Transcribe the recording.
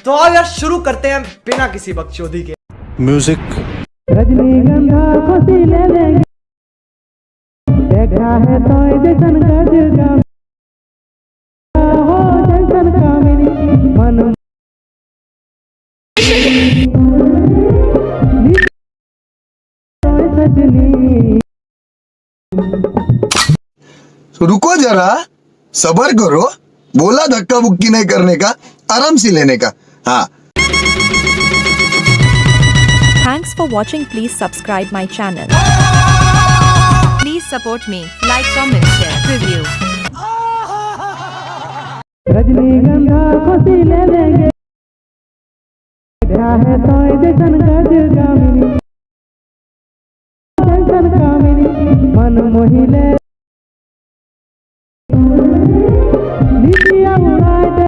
तो आओ यार शुरू करते हैं बिना किसी बकचोदी के। म्यूजिक। रजनीगंधा खुशी ले लेंगे, देखा है तो जैसन गज का हो जैसन कामिनी मन सजनी। तो रुको जरा, सबर करो। बोला धक्का बुक्की नहीं करने का, आराम से लेने का। हाँ। Thanks for watching. Please subscribe my channel. Please support me. Like, comment, share, review. रजनीगंधा खुशी ले लेंगे, देखा है तो जैसन गज कामिनी जैसन कामिनी मन मोहिले नीतिया उड़ाए दे।